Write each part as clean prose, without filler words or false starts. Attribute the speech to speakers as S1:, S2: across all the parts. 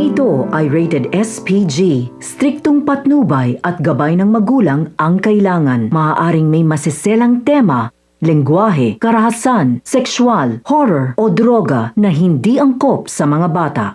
S1: ito ay rated SPG. Striktong patnubay at gabay ng magulang ang kailangan. Maaaring may masiselang tema, lengguwahe, karahasan, sexual, horror o droga na hindi angkop sa mga bata.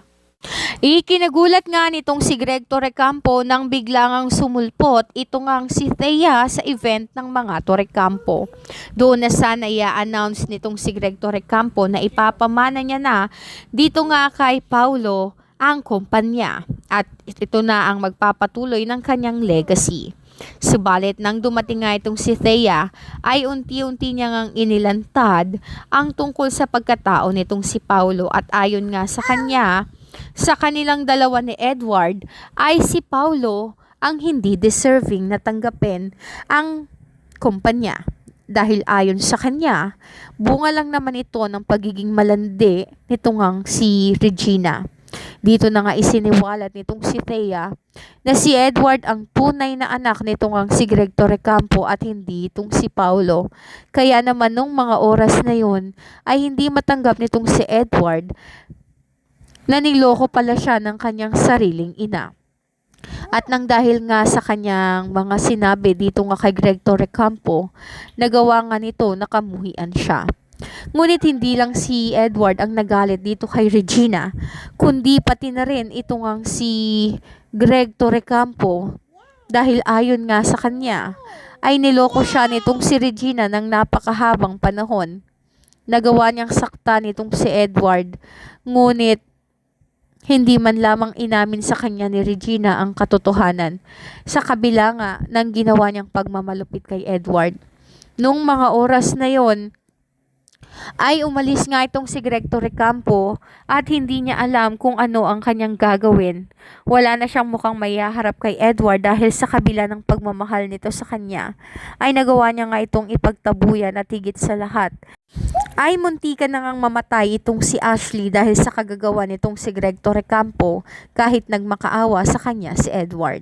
S2: Ikinagulat nga nitong si Greg Torrecampo nang biglang sumulpot ito ngang si Thea sa event ng mga Torrecampo. Doon na sana i-announce nitong si Greg Torrecampo na ipapamana niya na dito nga kay Paulo ang kumpanya at ito na ang magpapatuloy ng kanyang legacy. Subalit nang dumating nga itong si Thea ay unti-unti niya ngang inilantad ang tungkol sa pagkatao nitong si Paulo at ayon nga sa kanya, sa kanilang dalawa ni Edward ay si Paulo ang hindi deserving na tanggapin ang kumpanya. Dahil ayon sa kanya, bunga lang naman ito ng pagiging malandi nito ngang si Regina. Dito na nga isiniwalat nitong si Thea na si Edward ang tunay na anak nito ngang si Greg Torrecampo at hindi itong si Paulo. Kaya naman nung mga oras na yun ay hindi matanggap nitong si Edward na niloko pala siya ng kanyang sariling ina. At nang dahil nga sa kanyang mga sinabi dito nga kay Greg Torrecampo, nagawa nga nito na kamuhian siya. Ngunit hindi lang si Edward ang nagalit dito kay Regina, kundi pati na rin ito ngang si Greg Torrecampo dahil ayon nga sa kanya ay niloko siya nitong si Regina ng napakahabang panahon. Nagawa niyang saktan nitong si Edward, ngunit hindi man lamang inamin sa kanya ni Regina ang katotohanan sa kabila nga ng ginawa niyang pagmamalupit kay Edward. Nung mga oras na yon ay umalis nga itong si Greg Torrecampo at hindi niya alam kung ano ang kanyang gagawin. Wala na siyang mukhang mayaharap kay Edward dahil sa kabila ng pagmamahal nito sa kanya ay nagawa niya nga itong ipagtabuyan at higit sa lahat ay muntikan na ngang mamatay itong si Ashley dahil sa kagagawa nitong si Greg Torrecampo kahit nagmakaawa sa kanya si Edward.